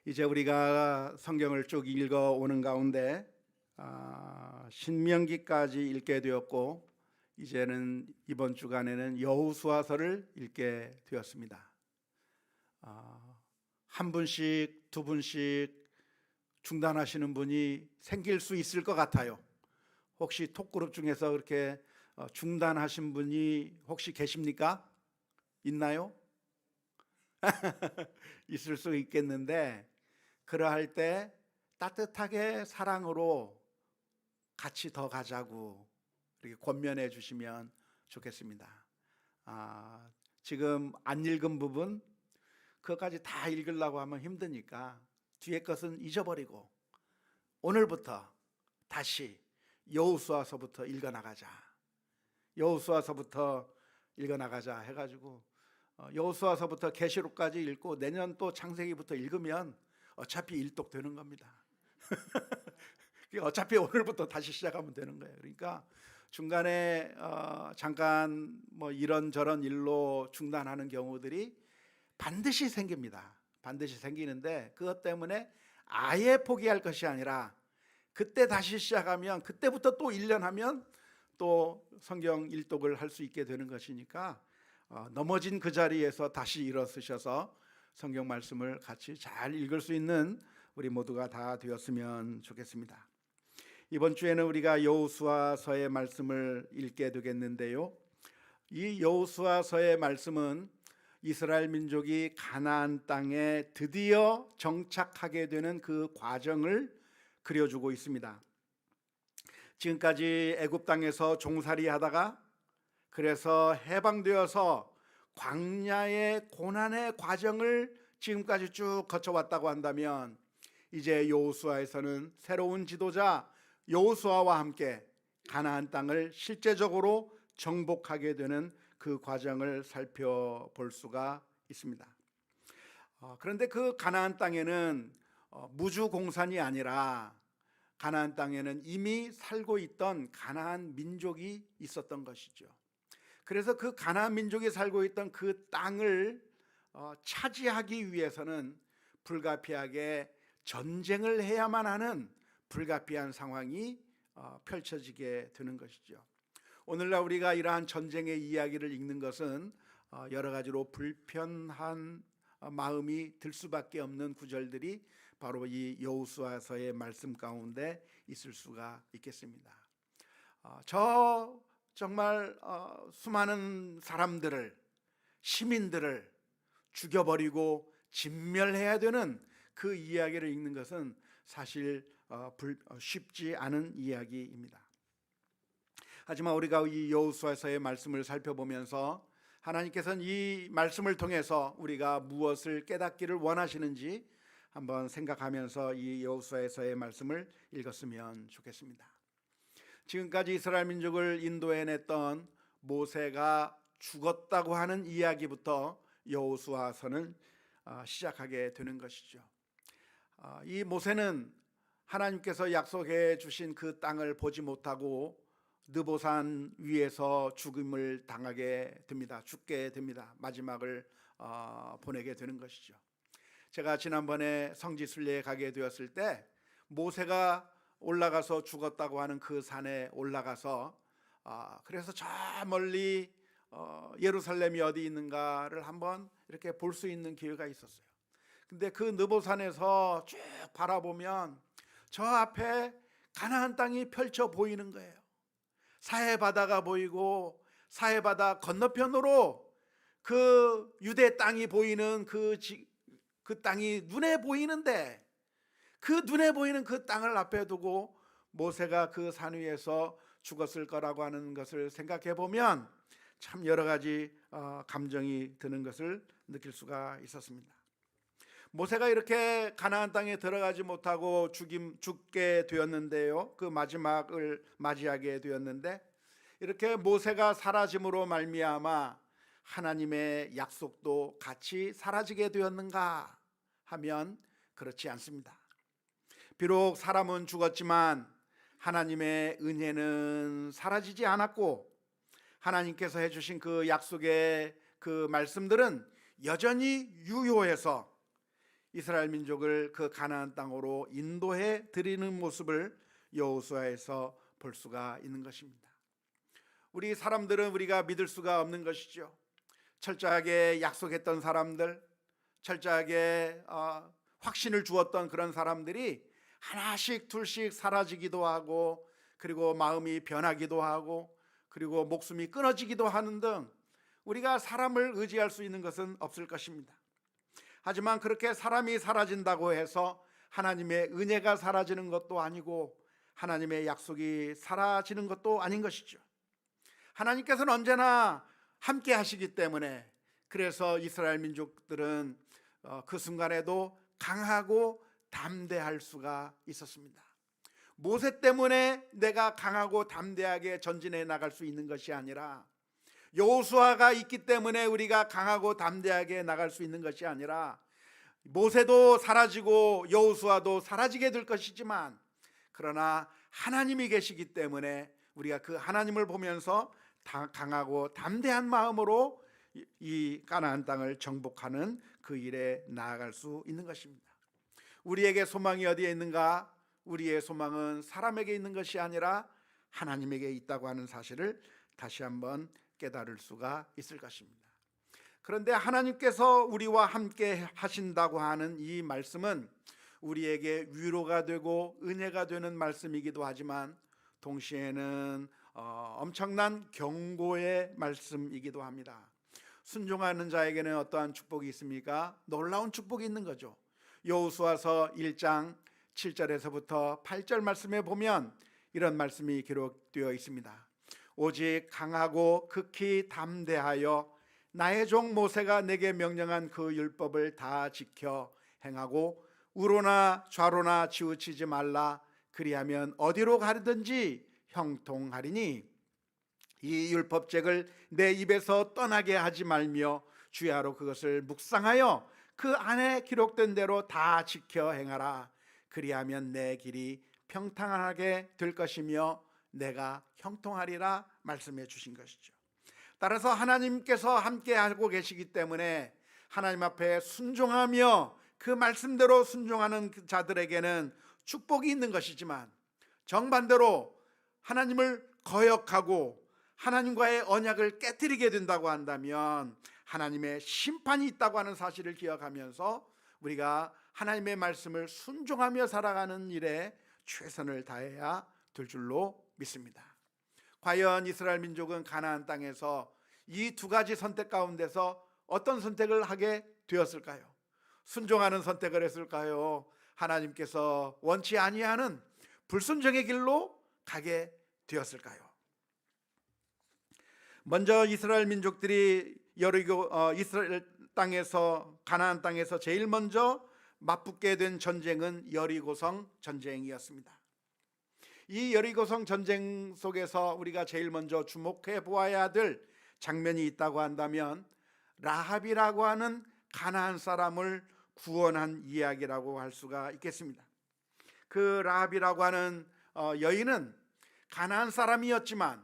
이제 우리가 성경을 쭉 읽어 오는 가운데 신명기까지 읽게 되었고, 이제는 이번 주간에는 여호수아서를 읽게 되었습니다. 한 분씩 두 분씩 중단하시는 분이 생길 수 있을 것 같아요. 혹시 톡그룹 중에서 그렇게 중단하신 분이 혹시 계십니까? 있나요? 있을 수 있겠는데, 그러할 때 따뜻하게 사랑으로 같이 더 가자고 이렇게 권면해 주시면 좋겠습니다. 지금 안 읽은 부분 그것까지 다 읽으려고 하면 힘드니까 뒤에 것은 잊어버리고 오늘부터 다시 여호수아서부터 읽어나가자, 여호수아서부터 읽어나가자 해가지고 여호수아서부터 계시록까지 읽고 내년 또 창세기부터 읽으면 어차피 일독 되는 겁니다. 어차피 오늘부터 다시 시작하면 되는 거예요. 그러니까 중간에 잠깐 뭐 이런저런 일로 중단하는 경우들이 반드시 생깁니다. 반드시 생기는데 그것 때문에 아예 포기할 것이 아니라 그때 다시 시작하면 그때부터 또 1년 하면 또 성경 일독을 할 수 있게 되는 것이니까 넘어진 그 자리에서 다시 일어서셔서 성경 말씀을 같이 잘 읽을 수 있는 우리 모두가 다 되었으면 좋겠습니다. 이번 주에는 우리가 여호수아서의 말씀을 읽게 되겠는데요, 이 여호수아서의 말씀은 이스라엘 민족이 가나안 땅에 드디어 정착하게 되는 그 과정을 그려주고 있습니다. 지금까지 애굽 땅에서 종살이 하다가 그래서 해방되어서 광야의 고난의 과정을 지금까지 쭉 거쳐왔다고 한다면, 이제 여호수아에서는 새로운 지도자 여호수아와 함께 가나안 땅을 실제적으로 정복하게 되는 그 과정을 살펴볼 수가 있습니다. 그런데 그 가나안 땅에는 무주공산이 아니라 가나안 땅에는 이미 살고 있던 가나안 민족이 있었던 것이죠. 그래서 그 가나안 민족이 살고 있던 그 땅을 차지하기 위해서는 불가피하게 전쟁을 해야만 하는 불가피한 상황이 펼쳐지게 되는 것이죠. 오늘날 우리가 이러한 전쟁의 이야기를 읽는 것은 여러 가지로 불편한 마음이 들 수밖에 없는 구절들이 바로 이 여호수아서의 말씀 가운데 있을 수가 있겠습니다. 정말 수많은 사람들을, 시민들을 죽여버리고 진멸해야 되는 그 이야기를 읽는 것은 사실 쉽지 않은 이야기입니다. 하지만 우리가 이 여호수아서의 말씀을 살펴보면서 하나님께서는 이 말씀을 통해서 우리가 무엇을 깨닫기를 원하시는지 한번 생각하면서 이 여호수아서의 말씀을 읽었으면 좋겠습니다. 지금까지 이스라엘 민족을 인도해냈던 모세가 죽었다고 하는 이야기부터 여호수아서는 시작하게 되는 것이죠. 이 모세는 하나님께서 약속해 주신 그 땅을 보지 못하고 느보산 위에서 죽음을 당하게 됩니다. 죽게 됩니다. 마지막을 보내게 되는 것이죠. 제가 지난번에 성지순례에 가게 되었을 때 모세가 올라가서 죽었다고 하는 그 산에 올라가서 그래서 저 멀리 예루살렘이 어디 있는가를 한번 이렇게 볼 수 있는 기회가 있었어요. 근데 그 느보산에서 쭉 바라보면 저 앞에 가나안 땅이 펼쳐 보이는 거예요. 사해 바다가 보이고 사해 바다 건너편으로 그 유대 땅이 보이는 그 땅이 눈에 보이는데, 그 눈에 보이는 그 땅을 앞에 두고 모세가 그 산 위에서 죽었을 거라고 하는 것을 생각해 보면 참 여러 가지 감정이 드는 것을 느낄 수가 있었습니다. 모세가 이렇게 가나안 땅에 들어가지 못하고 죽게 되었는데요, 그 마지막을 맞이하게 되었는데, 이렇게 모세가 사라짐으로 말미암아 하나님의 약속도 같이 사라지게 되었는가 하면 그렇지 않습니다. 비록 사람은 죽었지만 하나님의 은혜는 사라지지 않았고, 하나님께서 해주신 그 약속의 그 말씀들은 여전히 유효해서 이스라엘 민족을 그 가나안 땅으로 인도해 드리는 모습을 여호수아에서 볼 수가 있는 것입니다. 우리 사람들은 우리가 믿을 수가 없는 것이죠. 철저하게 약속했던 사람들, 철저하게 확신을 주었던 그런 사람들이 하나씩 둘씩 사라지기도 하고, 그리고 마음이 변하기도 하고, 그리고 목숨이 끊어지기도 하는 등 우리가 사람을 의지할 수 있는 것은 없을 것입니다. 하지만 그렇게 사람이 사라진다고 해서 하나님의 은혜가 사라지는 것도 아니고 하나님의 약속이 사라지는 것도 아닌 것이죠. 하나님께서는 언제나 함께 하시기 때문에, 그래서 이스라엘 민족들은 그 순간에도 강하고 담대할 수가 있었습니다. 모세 때문에 내가 강하고 담대하게 전진해 나갈 수 있는 것이 아니라, 여호수아가 있기 때문에 우리가 강하고 담대하게 나갈 수 있는 것이 아니라, 모세도 사라지고 여호수아도 사라지게 될 것이지만, 그러나 하나님이 계시기 때문에 우리가 그 하나님을 보면서 강하고 담대한 마음으로 이 가나안 땅을 정복하는 그 일에 나아갈 수 있는 것입니다. 우리에게 소망이 어디에 있는가? 우리의 소망은 사람에게 있는 것이 아니라 하나님에게 있다고 하는 사실을 다시 한번 깨달을 수가 있을 것입니다. 그런데 하나님께서 우리와 함께 하신다고 하는 이 말씀은 우리에게 위로가 되고 은혜가 되는 말씀이기도 하지만, 동시에는 엄청난 경고의 말씀이기도 합니다. 순종하는 자에게는 어떠한 축복이 있습니까? 놀라운 축복이 있는 거죠. 여호수아서 1장 7절에서부터 8절 말씀에 보면 이런 말씀이 기록되어 있습니다. 오직 강하고 극히 담대하여 나의 종 모세가 내게 명령한 그 율법을 다 지켜 행하고 우로나 좌로나 치우치지 말라. 그리하면 어디로 가든지 형통하리니 이 율법책을 내 입에서 떠나게 하지 말며 주야로 그것을 묵상하여 그 안에 기록된 대로 다 지켜 행하라. 그리하면 내 길이 평탄하게 될 것이며 내가 형통하리라 말씀해 주신 것이죠. 따라서 하나님께서 함께하고 계시기 때문에 하나님 앞에 순종하며 그 말씀대로 순종하는 자들에게는 축복이 있는 것이지만, 정반대로 하나님을 거역하고 하나님과의 언약을 깨뜨리게 된다고 한다면 하나님의 심판이 있다고 하는 사실을 기억하면서 우리가 하나님의 말씀을 순종하며 살아가는 일에 최선을 다해야 될 줄로 믿습니다. 과연 이스라엘 민족은 가나안 땅에서 이 두 가지 선택 가운데서 어떤 선택을 하게 되었을까요? 순종하는 선택을 했을까요? 하나님께서 원치 아니하는 불순종의 길로 가게 되었을까요? 먼저 이스라엘 민족들이 이스라엘 땅에서, 가나안 땅에서 제일 먼저 맞붙게 된 전쟁은 여리고성 전쟁이었습니다. 이 여리고성 전쟁 속에서 우리가 제일 먼저 주목해 보아야 될 장면이 있다고 한다면, 라합이라고 하는 가나안 사람을 구원한 이야기라고 할 수가 있겠습니다. 그 라합이라고 하는 여인은 가나안 사람이었지만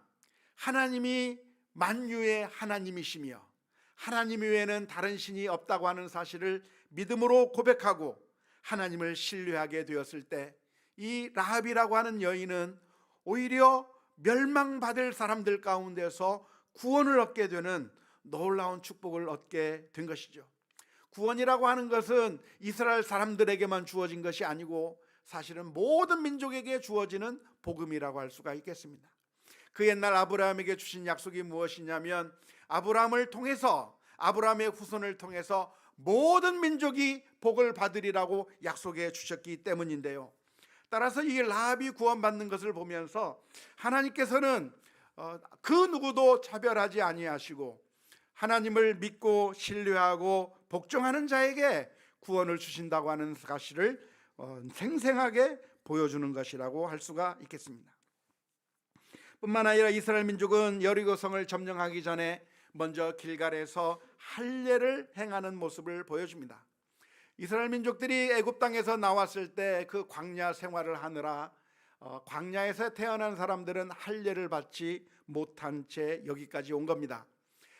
하나님이 만유의 하나님이시며 하나님 외에는 다른 신이 없다고 하는 사실을 믿음으로 고백하고 하나님을 신뢰하게 되었을 때, 이 라합이라고 하는 여인은 오히려 멸망받을 사람들 가운데서 구원을 얻게 되는 놀라운 축복을 얻게 된 것이죠. 구원이라고 하는 것은 이스라엘 사람들에게만 주어진 것이 아니고 사실은 모든 민족에게 주어지는 복음이라고 할 수가 있겠습니다. 그 옛날 아브라함에게 주신 약속이 무엇이냐면, 아브라함을 통해서, 아브라함의 후손을 통해서 모든 민족이 복을 받으리라고 약속해 주셨기 때문인데요. 따라서 이 라합이 구원받는 것을 보면서 하나님께서는 그 누구도 차별하지 아니하시고 하나님을 믿고 신뢰하고 복종하는 자에게 구원을 주신다고 하는 사실을 생생하게 보여주는 것이라고 할 수가 있겠습니다. 뿐만 아니라 이스라엘 민족은 여리고성을 점령하기 전에 먼저 길갈에서 할례를 행하는 모습을 보여줍니다. 이스라엘 민족들이 애굽 땅에서 나왔을 때 그 광야 생활을 하느라 광야에서 태어난 사람들은 할례를 받지 못한 채 여기까지 온 겁니다.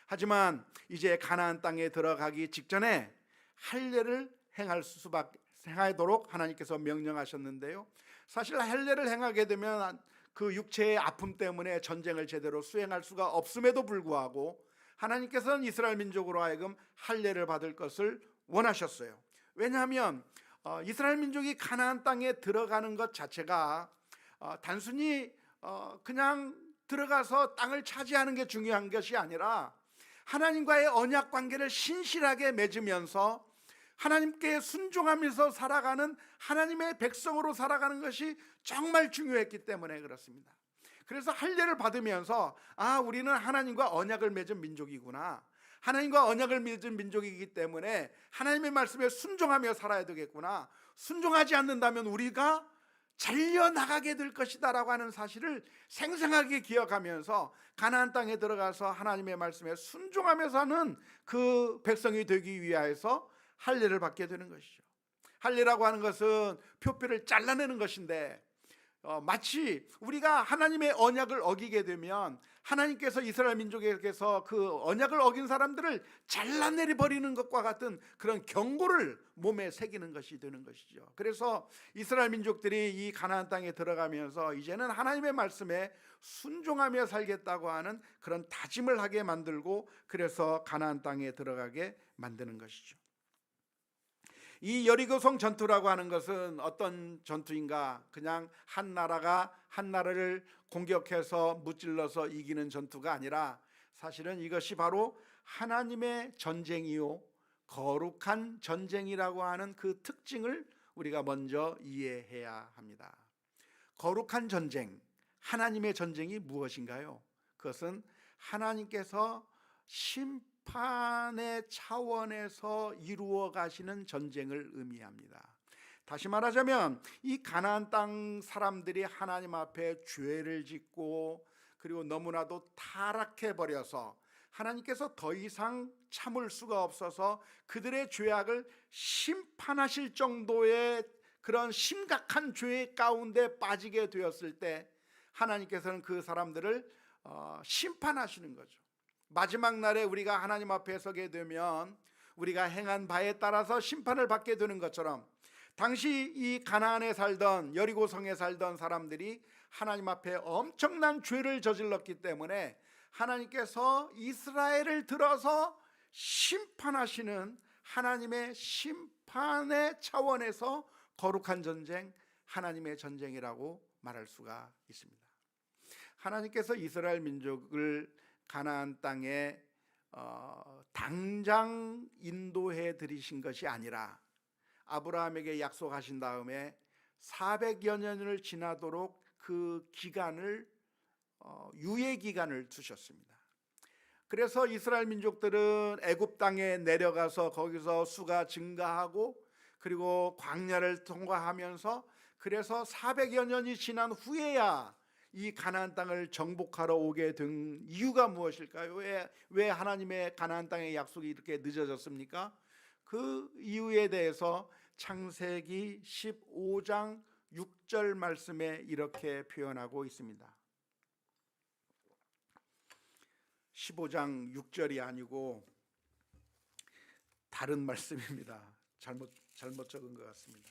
하지만 이제 가나안 땅에 들어가기 직전에 할례를 행하도록 하나님께서 명령하셨는데요. 사실 할례를 행하게 되면 그 육체의 아픔 때문에 전쟁을 제대로 수행할 수가 없음에도 불구하고 하나님께서는 이스라엘 민족으로 하여금 할례를 받을 것을 원하셨어요. 왜냐하면 이스라엘 민족이 가나안 땅에 들어가는 것 자체가 단순히 그냥 들어가서 땅을 차지하는 게 중요한 것이 아니라 하나님과의 언약 관계를 신실하게 맺으면서 하나님께 순종하면서 살아가는 하나님의 백성으로 살아가는 것이 정말 중요했기 때문에 그렇습니다. 그래서 할례를 받으면서 우리는 하나님과 언약을 맺은 민족이구나, 하나님과 언약을 맺은 민족이기 때문에 하나님의 말씀에 순종하며 살아야 되겠구나, 순종하지 않는다면 우리가 잘려나가게 될 것이다 라고 하는 사실을 생생하게 기억하면서 가나안 땅에 들어가서 하나님의 말씀에 순종하며 사는 그 백성이 되기 위하여서 할례를 받게 되는 것이죠. 할례라고 하는 것은 표피를 잘라내는 것인데 마치 우리가 하나님의 언약을 어기게 되면 하나님께서 이스라엘 민족에게서 그 언약을 어긴 사람들을 잘라내려 버리는 것과 같은 그런 경고를 몸에 새기는 것이 되는 것이죠. 그래서 이스라엘 민족들이 이 가나안 땅에 들어가면서 이제는 하나님의 말씀에 순종하며 살겠다고 하는 그런 다짐을 하게 만들고, 그래서 가나안 땅에 들어가게 만드는 것이죠. 이 여리고성 전투라고 하는 것은 어떤 전투인가? 그냥 한 나라가 한 나라를 공격해서 무찔러서 이기는 전투가 아니라 사실은 이것이 바로 하나님의 전쟁이요 거룩한 전쟁이라고 하는 그 특징을 우리가 먼저 이해해야 합니다. 거룩한 전쟁, 하나님의 전쟁이 무엇인가요? 그것은 하나님께서 심판의 차원에서 이루어 가시는 전쟁을 의미합니다. 다시 말하자면 이 가나안 땅 사람들이 하나님 앞에 죄를 짓고 그리고 너무나도 타락해 버려서 하나님께서 더 이상 참을 수가 없어서 그들의 죄악을 심판하실 정도의 그런 심각한 죄 가운데 빠지게 되었을 때 하나님께서는 그 사람들을 심판하시는 거죠. 마지막 날에 우리가 하나님 앞에 서게 되면 우리가 행한 바에 따라서 심판을 받게 되는 것처럼 당시 이 가나안에 살던 여리고성에 살던 사람들이 하나님 앞에 엄청난 죄를 저질렀기 때문에 하나님께서 이스라엘을 들어서 심판하시는 하나님의 심판의 차원에서 거룩한 전쟁, 하나님의 전쟁이라고 말할 수가 있습니다. 하나님께서 이스라엘 민족을 가나안 땅에 당장 인도해 들이신 것이 아니라 아브라함에게 약속하신 다음에 400여 년을 지나도록 그 기간을 유예 기간을 두셨습니다. 그래서 이스라엘 민족들은 애굽 땅에 내려가서 거기서 수가 증가하고 그리고 광야를 통과하면서 그래서 400여 년이 지난 후에야 이 가나안 땅을 정복하러 오게 된 이유가 무엇일까요? 왜 하나님의 가나안 땅의 약속이 이렇게 늦어졌습니까? 그 이유에 대해서 창세기 15장 6절 말씀에 이렇게 표현하고 있습니다. 15장 6절이 아니고 다른 말씀입니다. 잘못 적은 것 같습니다.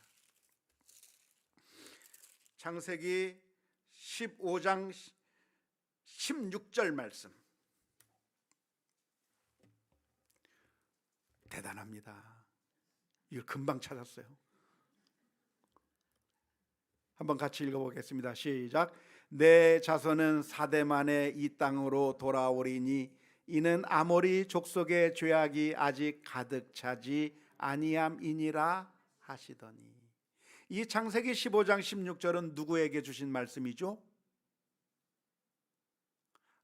창세기 15장 16절 말씀. 대단합니다. 이걸 금방 찾았어요. 한번 같이 읽어보겠습니다. 시작. 내 자손은 사대 만에 이 땅으로 돌아오리니 이는 아모리 족속의 죄악이 아직 가득 차지 아니함이니라 하시더니. 이 창세기 15장 16절은 누구에게 주신 말씀이죠?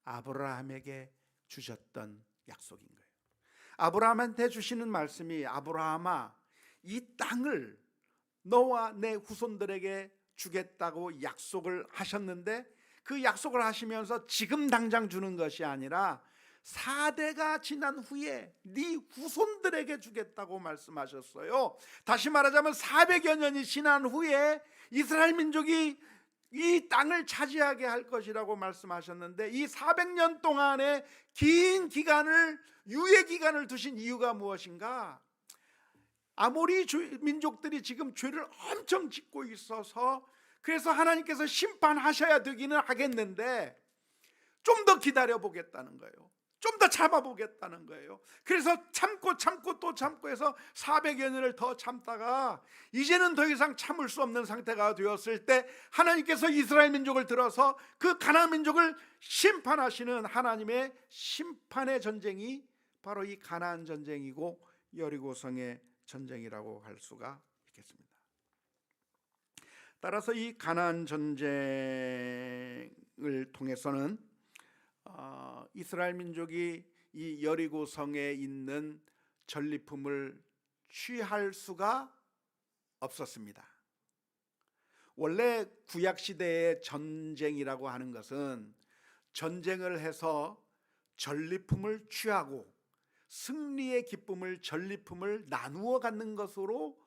아브라함에게 주셨던 약속인 거예요. 아브라함한테 주시는 말씀이 아브라함아, 이 땅을 너와 내 후손들에게 주겠다고 약속을 하셨는데 그 약속을 하시면서 지금 당장 주는 것이 아니라 4대가 지난 후에 네 후손들에게 주겠다고 말씀하셨어요. 다시 말하자면 400여 년이 지난 후에 이스라엘 민족이 이 땅을 차지하게 할 것이라고 말씀하셨는데 이 400년 동안의 긴 기간을 유예 기간을 두신 이유가 무엇인가? 아모리 민족들이 지금 죄를 엄청 짓고 있어서 그래서 하나님께서 심판하셔야 되기는 하겠는데 좀 더 기다려 보겠다는 거예요. 좀 더 참아 보겠다는 거예요. 그래서 참고 또 참고 해서 400여 년을 더 참다가 이제는 더 이상 참을 수 없는 상태가 되었을 때 하나님께서 이스라엘 민족을 들어서 그 가나안 민족을 심판하시는 하나님의 심판의 전쟁이 바로 이 가나안 전쟁이고 여리고성의 전쟁이라고 할 수가 있겠습니다. 따라서 이 가나안 전쟁을 통해서는 이스라엘 민족이 이 여리고성에 있는 전리품을 취할 수가 없었습니다. 원래 구약 시대의 전쟁이라고 하는 것은 전쟁을 해서 전리품을 취하고 승리의 기쁨을, 전리품을 나누어 갖는 것으로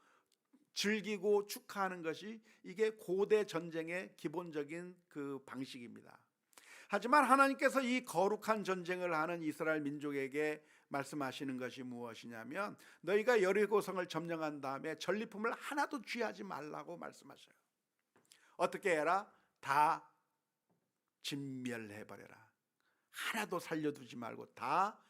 즐기고 축하하는 것이 이게 고대 전쟁의 기본적인 그 방식입니다. 하지만 하나님께서 이 거룩한 전쟁을 하는 이스라엘 민족에게 말씀하시는 것이 무엇이냐면 너희가 여리고성을 점령한 다음에 전리품을 하나도 취하지 말라고 말씀하셔요. 어떻게 해라? 다 진멸해버려라. 하나도 살려두지 말고 다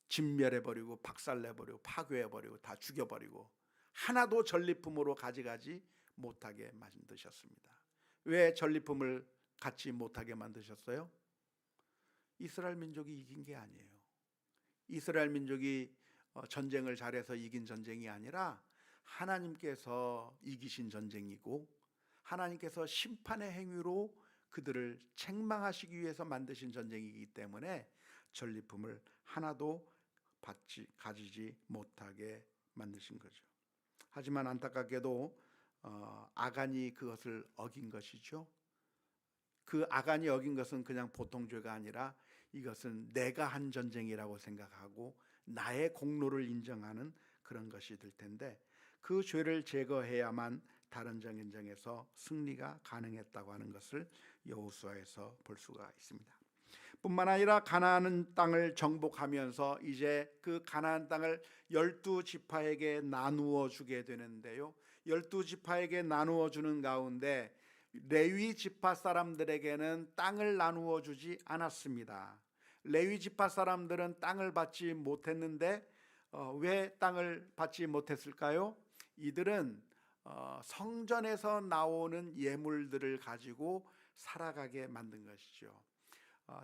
진멸해버리고 박살내버리고 파괴해버리고 다 죽여버리고 하나도 전리품으로 가져가지 못하게 만드셨습니다. 왜 전리품을 갖지 못하게 만드셨어요? 이스라엘 민족이 이긴 게 아니에요. 이스라엘 민족이 전쟁을 잘해서 이긴 전쟁이 아니라 하나님께서 이기신 전쟁이고 하나님께서 심판의 행위로 그들을 책망하시기 위해서 만드신 전쟁이기 때문에 전리품을 하나도 가지지 못하게 만드신 거죠. 하지만 안타깝게도 아간이 그것을 어긴 것이죠. 그 아간이 어긴 것은 그냥 보통 죄가 아니라 이것은 내가 한 전쟁이라고 생각하고 나의 공로를 인정하는 그런 것이 될 텐데 그 죄를 제거해야만 다른 전쟁에서 승리가 가능했다고 하는 것을 여호수아에서 볼 수가 있습니다. 뿐만 아니라 가나안 땅을 정복하면서 이제 그 가나안 땅을 12지파에게 나누어 주게 되는데요. 12지파에게 나누어 주는 가운데 레위 지파 사람들에게는 땅을 나누어 주지 않았습니다. 레위 지파 사람들은 땅을 받지 못했는데 왜 땅을 받지 못했을까요? 이들은 성전에서 나오는 예물들을 가지고 살아가게 만든 것이죠.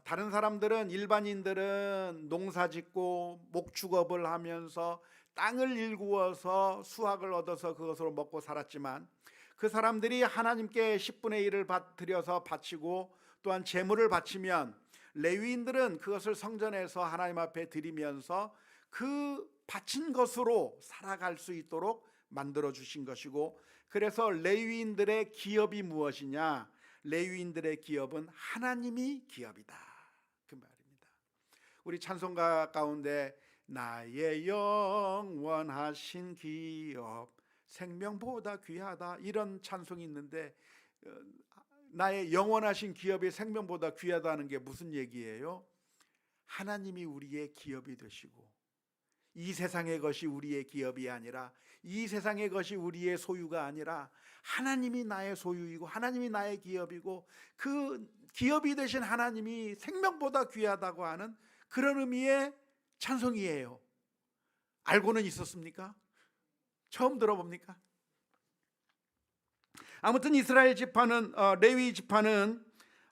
다른 사람들은 일반인들은 농사짓고 목축업을 하면서 땅을 일구어서 수확을 얻어서 그것으로 먹고 살았지만 그 사람들이 하나님께 10분의 1을 드려서 바치고 또한 제물을 바치면 레위인들은 그것을 성전에서 하나님 앞에 드리면서 그 바친 것으로 살아갈 수 있도록 만들어 주신 것이고 그래서 레위인들의 기업이 무엇이냐? 레위인들의 기업은 하나님이 기업이다 그 말입니다. 우리 찬송가 가운데 나의 영원하신 기업 생명보다 귀하다 이런 찬송이 있는데 나의 영원하신 기업이 생명보다 귀하다는 게 무슨 얘기예요? 하나님이 우리의 기업이 되시고 이 세상의 것이 우리의 기업이 아니라 이 세상의 것이 우리의 소유가 아니라 하나님이 나의 소유이고 하나님이 나의 기업이고 그 기업이 되신 하나님이 생명보다 귀하다고 하는 그런 의미의 찬송이에요. 알고는 있었습니까? 처음 들어봅니까? 아무튼 이스라엘 지파는 레위 지파는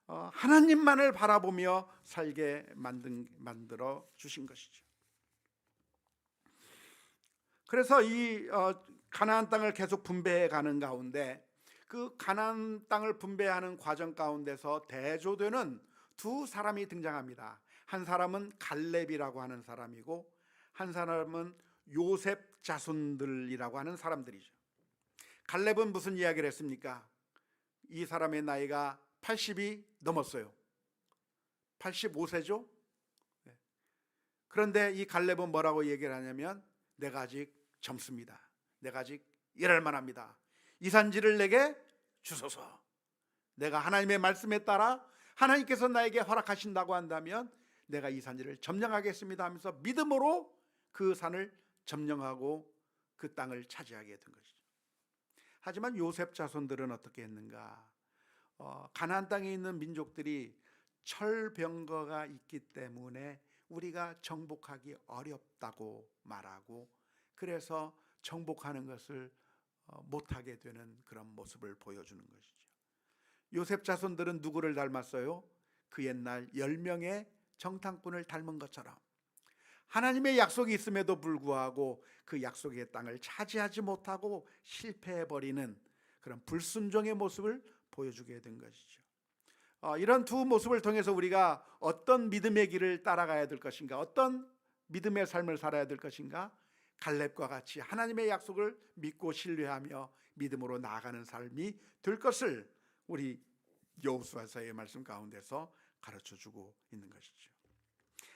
하나님만을 바라보며 살게 만들어 주신 것이죠. 그래서 이 가나안 땅을 계속 분배해 가는 가운데 그 가나안 땅을 분배하는 과정 가운데서 대조되는 두 사람이 등장합니다. 한 사람은 갈렙이라고 하는 사람이고 한 사람은 요셉 자손들이라고 하는 사람들이죠. 갈렙은 무슨 이야기를 했습니까? 이 사람의 나이가 80이 넘었어요. 85세죠? 그런데 이 갈렙은 뭐라고 얘기를 하냐면 내가 아직 젊습니다. 내가 아직 일할 만합니다. 이 산지를 내게 주소서. 내가 하나님의 말씀에 따라 하나님께서 나에게 허락하신다고 한다면 내가 이 산지를 점령하겠습니다 하면서 믿음으로 그 산을 점령하고 그 땅을 차지하게 된 것이죠. 하지만 요셉 자손들은 어떻게 했는가? 가나안 땅에 있는 민족들이 철병거가 있기 때문에 우리가 정복하기 어렵다고 말하고, 그래서 정복하는 것을 못하게 되는 그런 모습을 보여주는 것이죠. 요셉 자손들은 누구를 닮았어요? 그 옛날 10명의 정탐꾼을 닮은 것처럼 하나님의 약속이 있음에도 불구하고 그 약속의 땅을 차지하지 못하고 실패해버리는 그런 불순종의 모습을 보여주게 된 것이죠. 이런 두 모습을 통해서 우리가 어떤 믿음의 길을 따라가야 될 것인가, 어떤 믿음의 삶을 살아야 될 것인가, 갈렙과 같이 하나님의 약속을 믿고 신뢰하며 믿음으로 나아가는 삶이 될 것을 우리 여호수아서의 말씀 가운데서 가르쳐주고 있는 것이죠.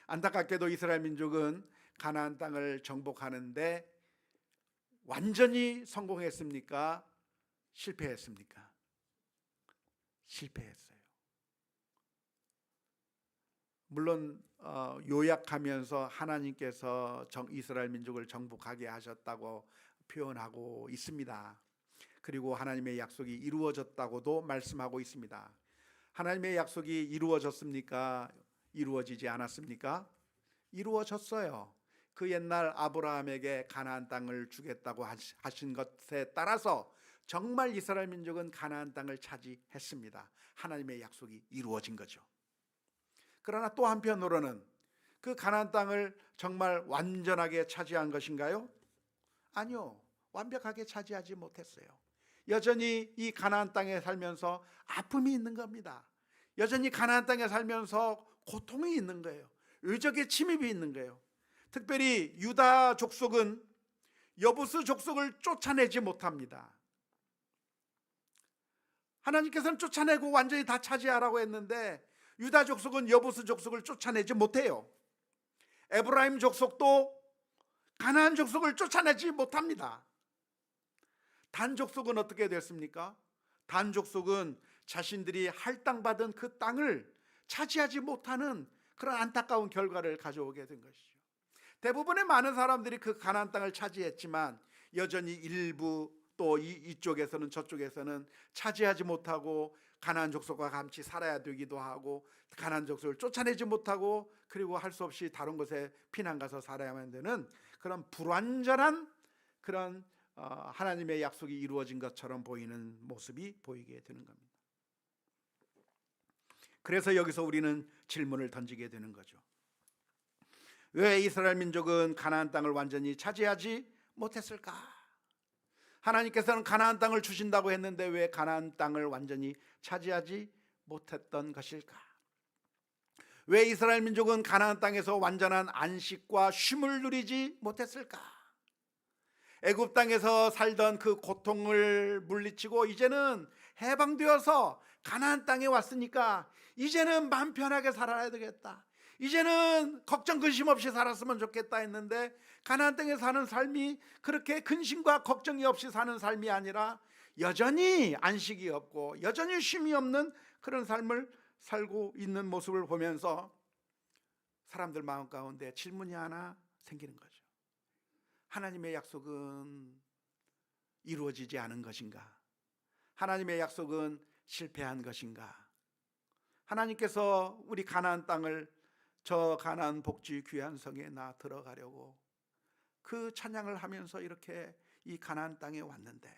안타깝게도 이스라엘 민족은 가나안 땅을 정복하는데 완전히 성공했습니까? 실패했습니까? 실패했어요. 물론 요약하면서 하나님께서 이스라엘 민족을 정복하게 하셨다고 표현하고 있습니다. 그리고 하나님의 약속이 이루어졌다고도 말씀하고 있습니다. 하나님의 약속이 이루어졌습니까? 이루어지지 않았습니까? 이루어졌어요. 그 옛날 아브라함에게 가나안 땅을 주겠다고 하신 것에 따라서 정말 이스라엘 민족은 가나안 땅을 차지했습니다. 하나님의 약속이 이루어진 거죠. 그러나 또 한편으로는 그 가나안 땅을 정말 완전하게 차지한 것인가요? 아니요. 완벽하게 차지하지 못했어요. 여전히 이 가나안 땅에 살면서 아픔이 있는 겁니다. 여전히 가나안 땅에 살면서 고통이 있는 거예요. 의적의 침입이 있는 거예요. 특별히 유다 족속은 여부스 족속을 쫓아내지 못합니다. 하나님께서는 쫓아내고 완전히 다 차지하라고 했는데 유다 족속은 여부스 족속을 쫓아내지 못해요. 에브라임 족속도 가나안 족속을 쫓아내지 못합니다. 단 족속은 어떻게 됐습니까? 단 족속은 자신들이 할당받은 그 땅을 차지하지 못하는 그런 안타까운 결과를 가져오게 된 것이죠. 대부분의 많은 사람들이 그 가나안 땅을 차지했지만 여전히 일부 또 이쪽에서는 저쪽에서는 차지하지 못하고 가나안 족속과 같이 살아야 되기도 하고 가나안 족속을 쫓아내지 못하고 그리고 할 수 없이 다른 곳에 피난 가서 살아야만 되는 그런 불완전한 그런 하나님의 약속이 이루어진 것처럼 보이는 모습이 보이게 되는 겁니다. 그래서 여기서 우리는 질문을 던지게 되는 거죠. 왜 이스라엘 민족은 가나안 땅을 완전히 차지하지 못했을까? 하나님께서는 가나안 땅을 주신다고 했는데 왜 가나안 땅을 완전히 차지하지 못했던 것일까? 왜 이스라엘 민족은 가나안 땅에서 완전한 안식과 쉼을 누리지 못했을까? 애굽 땅에서 살던 그 고통을 물리치고 이제는 해방되어서 가나안 땅에 왔으니까 이제는 마음 편하게 살아야 되겠다, 이제는 걱정 근심 없이 살았으면 좋겠다 했는데 가나안 땅에 사는 삶이 그렇게 근심과 걱정이 없이 사는 삶이 아니라 여전히 안식이 없고 여전히 쉼이 없는 그런 삶을 살고 있는 모습을 보면서 사람들 마음 가운데 질문이 하나 생기는 거죠. 하나님의 약속은 이루어지지 않은 것인가? 하나님의 약속은 실패한 것인가? 하나님께서 우리 가나안 땅을 저 가나안 복지 귀한 성에 나 들어가려고 그 찬양을 하면서 이렇게 이 가나안 땅에 왔는데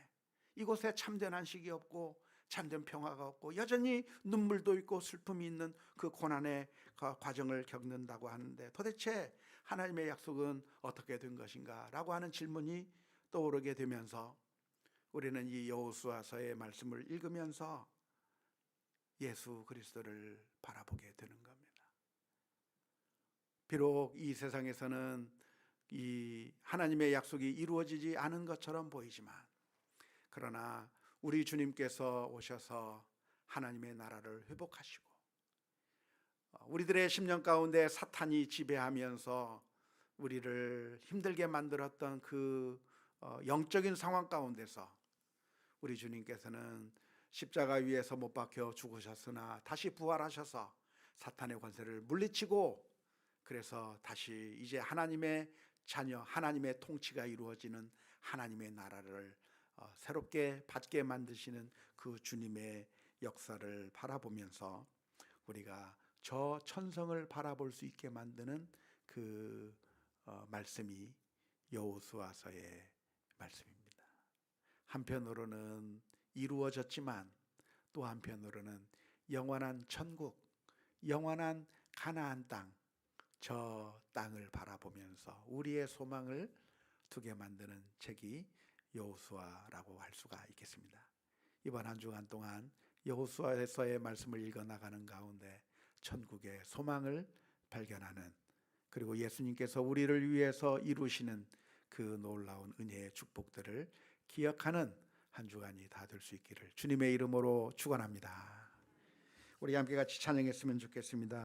이곳에 참된 안식이 없고 참된 평화가 없고 여전히 눈물도 있고 슬픔이 있는 그 고난의 과정을 겪는다고 하는데 도대체 하나님의 약속은 어떻게 된 것인가? 라고 하는 질문이 떠오르게 되면서 우리는 이 여호수아서의 말씀을 읽으면서 예수 그리스도를 바라보게 되는 겁니다. 비록 이 세상에서는 이 하나님의 약속이 이루어지지 않은 것처럼 보이지만 그러나 우리 주님께서 오셔서 하나님의 나라를 회복하시고 우리들의 심령 가운데 사탄이 지배하면서 우리를 힘들게 만들었던 그 영적인 상황 가운데서 우리 주님께서는 십자가 위에서 못 박혀 죽으셨으나 다시 부활하셔서 사탄의 권세를 물리치고 그래서 다시 이제 하나님의 자녀, 하나님의 통치가 이루어지는 하나님의 나라를 새롭게 받게 만드시는 그 주님의 역사를 바라보면서 우리가 저 천성을 바라볼 수 있게 만드는 그 말씀이 여호수아서의 말씀입니다. 한편으로는 이루어졌지만 또 한편으로는 영원한 천국, 영원한 가나안 땅, 저 땅을 바라보면서 우리의 소망을 두게 만드는 책이 여호수아라고 할 수가 있겠습니다. 이번 한 주간 동안 여호수아서의 말씀을 읽어 나가는 가운데 천국의 소망을 발견하는, 그리고 예수님께서 우리를 위해서 이루시는 그 놀라운 은혜의 축복들을 기억하는 한 주간이 다 될 수 있기를 주님의 이름으로 축원합니다. 우리 함께 같이 찬양했으면 좋겠습니다.